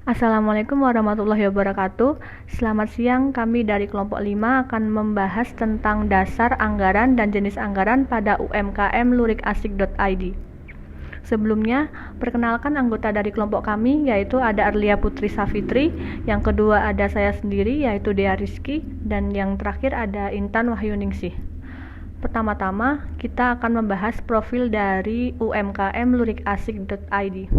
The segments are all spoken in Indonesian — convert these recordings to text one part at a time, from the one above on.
Assalamualaikum warahmatullahi wabarakatuh. Selamat siang, kami dari kelompok 5 akan membahas tentang dasar anggaran dan jenis anggaran pada UMKM lurikasik.id. Sebelumnya, perkenalkan anggota dari kelompok kami, yaitu ada Arlia Putri Safitri, yang kedua ada saya sendiri, yaitu Dea Rizky, dan yang terakhir ada Intan Wahyuningsih. Pertama-tama, kita akan membahas profil dari UMKM lurikasik.id.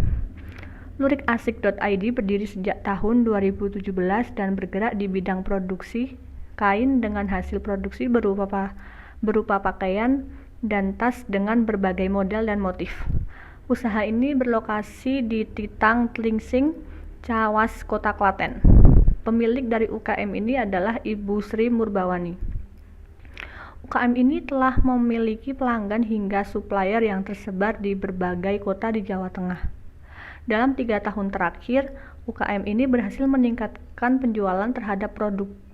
Lurikasik.id berdiri sejak tahun 2017 dan bergerak di bidang produksi kain dengan hasil produksi berupa pakaian dan tas dengan berbagai model dan motif. Usaha ini berlokasi di Titang Tlingsing, Cawas, Kota Klaten. Pemilik dari UKM ini adalah Ibu Sri Murbawani. UKM ini telah memiliki pelanggan hingga supplier yang tersebar di berbagai kota di Jawa Tengah. Dalam 3 tahun terakhir, UKM ini berhasil meningkatkan penjualan terhadap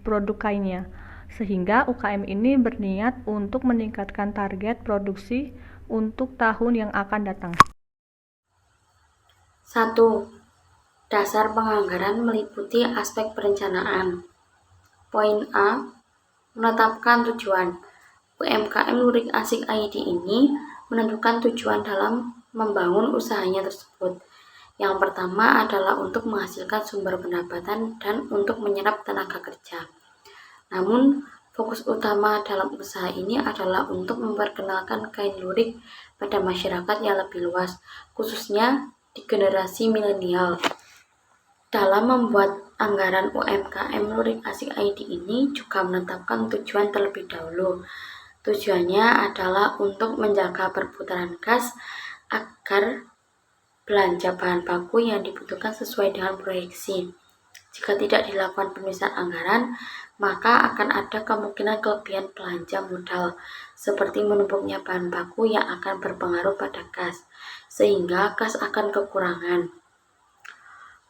produk kainnya, sehingga UKM ini berniat untuk meningkatkan target produksi untuk tahun yang akan datang. 1. Dasar penganggaran meliputi aspek perencanaan. Poin A. Menetapkan tujuan. UMKM Lurik Asik ID ini menentukan tujuan dalam membangun usahanya tersebut. Yang pertama adalah untuk menghasilkan sumber pendapatan dan untuk menyerap tenaga kerja. Namun, fokus utama dalam usaha ini adalah untuk memperkenalkan kain lurik pada masyarakat yang lebih luas, khususnya di generasi milenial. Dalam membuat anggaran UMKM Lurik Asik ID ini juga menetapkan tujuan terlebih dahulu. Tujuannya adalah untuk menjaga perputaran kas agar belanja bahan baku yang dibutuhkan sesuai dengan proyeksi. Jika tidak dilakukan pemisahan anggaran, maka akan ada kemungkinan kelebihan belanja modal, seperti menumpuknya bahan baku yang akan berpengaruh pada kas, sehingga kas akan kekurangan.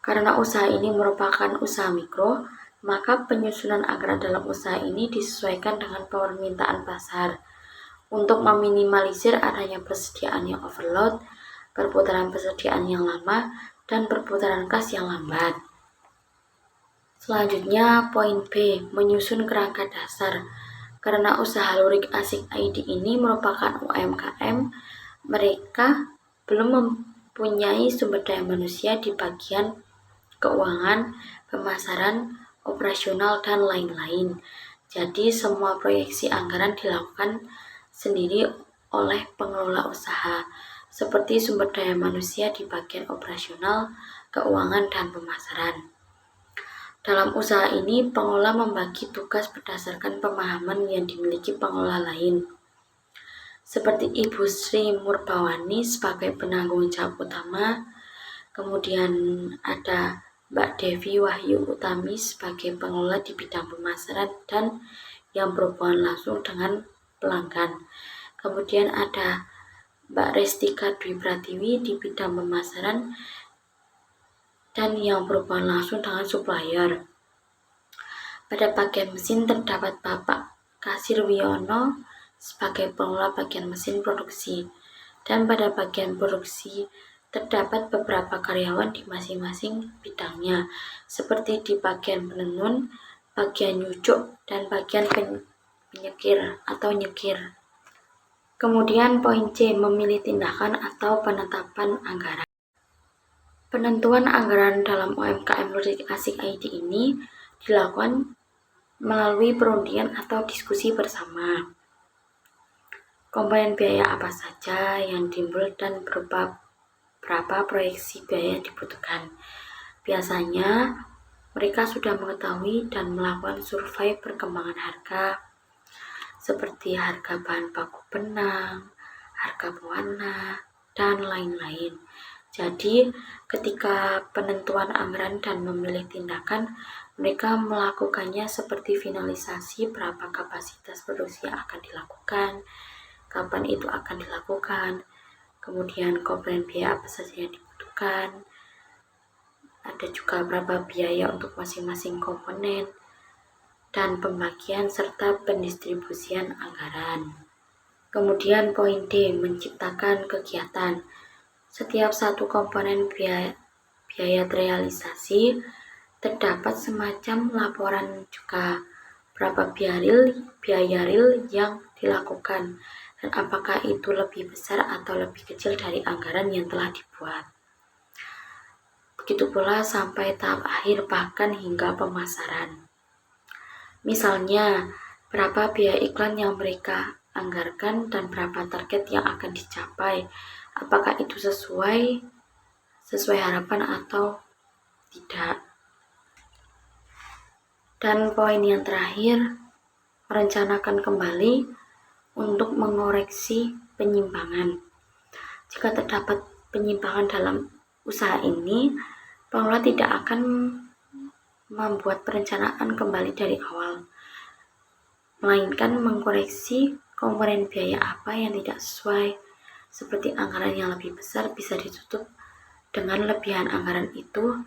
Karena usaha ini merupakan usaha mikro, maka penyusunan anggaran dalam usaha ini disesuaikan dengan permintaan pasar. Untuk meminimalisir adanya persediaan yang overload, perputaran persediaan yang lama, dan perputaran kas yang lambat. Selanjutnya, poin B, menyusun kerangka dasar. Karena usaha Lurik Asik ID ini merupakan UMKM, mereka belum mempunyai sumber daya manusia di bagian keuangan, pemasaran, operasional, dan lain-lain. Jadi, semua proyeksi anggaran dilakukan sendiri oleh pengelola usaha, seperti sumber daya manusia di bagian operasional, keuangan, dan pemasaran. Dalam usaha ini, pengelola membagi tugas berdasarkan pemahaman yang dimiliki pengelola lain. Seperti Ibu Sri Murbawani sebagai penanggung jawab utama, kemudian ada Mbak Devi Wahyu Utami sebagai pengelola di bidang pemasaran dan yang berhubungan langsung dengan pelanggan. Kemudian ada Mbak Restika Dwi Pratiwi di bidang pemasaran dan yang berhubungan langsung dengan supplier. Pada bagian mesin terdapat Bapak Kasir Wiono sebagai pengelola bagian mesin produksi, dan pada bagian produksi terdapat beberapa karyawan di masing-masing bidangnya, seperti di bagian penenun, bagian nyucuk, dan bagian penyekir atau nyekir. Kemudian poin C, memilih tindakan atau penetapan anggaran. Penentuan anggaran dalam UMKM Lurik Asik ID ini dilakukan melalui perundingan atau diskusi bersama. Komponen biaya apa saja yang timbul dan berapa proyeksi biaya yang dibutuhkan. Biasanya mereka sudah mengetahui dan melakukan survei perkembangan harga, seperti harga bahan baku benang, harga pewarna, dan lain-lain. Jadi, ketika penentuan anggaran dan memilih tindakan, mereka melakukannya seperti finalisasi berapa kapasitas produksi yang akan dilakukan, kapan itu akan dilakukan, kemudian komponen biaya apa saja yang dibutuhkan, ada juga berapa biaya untuk masing-masing komponen, dan pembagian serta pendistribusian anggaran. Kemudian poin D, menciptakan kegiatan. Setiap satu komponen biaya biaya terrealisasi, terdapat semacam laporan juga berapa biaya real yang dilakukan dan apakah itu lebih besar atau lebih kecil dari anggaran yang telah dibuat. Begitu pula sampai tahap akhir bahkan hingga pemasaran. Misalnya, berapa biaya iklan yang mereka anggarkan dan berapa target yang akan dicapai. Apakah itu sesuai harapan atau tidak. Dan poin yang terakhir, merencanakan kembali untuk mengoreksi penyimpangan. Jika terdapat penyimpangan dalam usaha ini, pengelola tidak akan membuat perencanaan kembali dari awal, melainkan mengkoreksi komponen biaya apa yang tidak sesuai, seperti anggaran yang lebih besar bisa ditutup dengan lebihan anggaran itu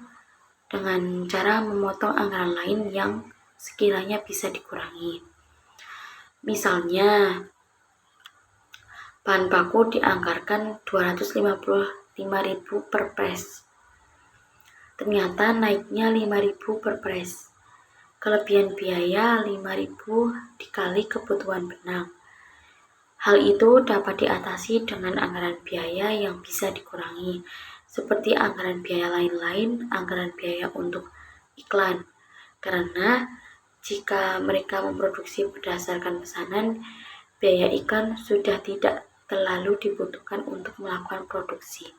dengan cara memotong anggaran lain yang sekiranya bisa dikurangi. Misalnya, bahan baku dianggarkan 255.000 per press. Ternyata naiknya 5.000 per press. Kelebihan biaya 5.000 dikali kebutuhan benang. Hal itu dapat diatasi dengan anggaran biaya yang bisa dikurangi, seperti anggaran biaya lain-lain, anggaran biaya untuk iklan. Karena jika mereka memproduksi berdasarkan pesanan, biaya iklan sudah tidak terlalu dibutuhkan untuk melakukan produksi.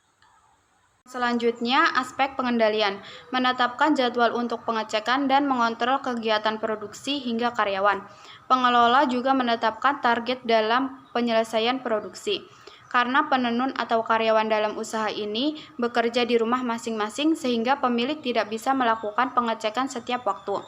Selanjutnya, aspek pengendalian, menetapkan jadwal untuk pengecekan dan mengontrol kegiatan produksi hingga karyawan. Pengelola juga menetapkan target dalam penyelesaian produksi. Karena penenun atau karyawan dalam usaha ini bekerja di rumah masing-masing sehingga pemilik tidak bisa melakukan pengecekan setiap waktu.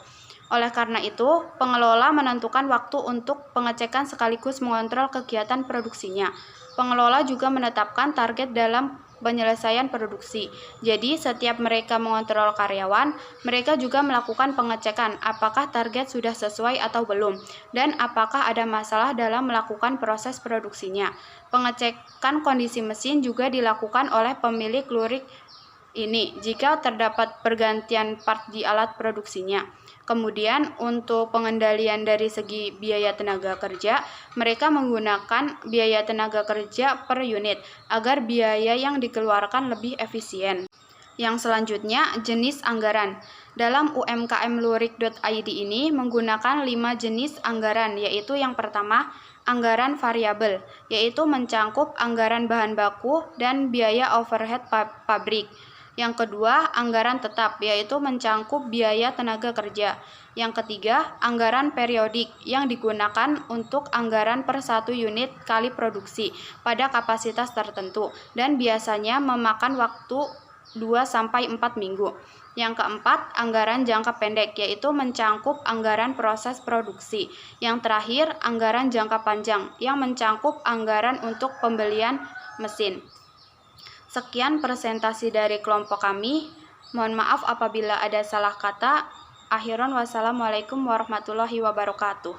Oleh karena itu, pengelola menentukan waktu untuk pengecekan sekaligus mengontrol kegiatan produksinya. Pengelola juga menetapkan target dalam penyelesaian produksi. Jadi, setiap mereka mengontrol karyawan, mereka juga melakukan pengecekan apakah target sudah sesuai atau belum, dan apakah ada masalah dalam melakukan proses produksinya. Pengecekan kondisi mesin juga dilakukan oleh pemilik lurik ini jika terdapat pergantian part di alat produksinya. Kemudian untuk pengendalian dari segi biaya tenaga kerja, mereka menggunakan biaya tenaga kerja per unit agar biaya yang dikeluarkan lebih efisien. Yang selanjutnya, jenis anggaran. Dalam umkmlurik.id ini menggunakan 5 jenis anggaran, yaitu yang pertama, anggaran variabel, yaitu mencangkup anggaran bahan baku dan biaya overhead pabrik. Yang kedua, anggaran tetap, yaitu mencangkup biaya tenaga kerja. Yang ketiga, anggaran periodik yang digunakan untuk anggaran per 1 unit kali produksi pada kapasitas tertentu dan biasanya memakan waktu 2-4 minggu. Yang keempat, anggaran jangka pendek, yaitu mencangkup anggaran proses produksi. Yang terakhir, anggaran jangka panjang yang mencangkup anggaran untuk pembelian mesin. Sekian presentasi dari kelompok kami. Mohon maaf apabila ada salah kata. Akhirun wassalamualaikum warahmatullahi wabarakatuh.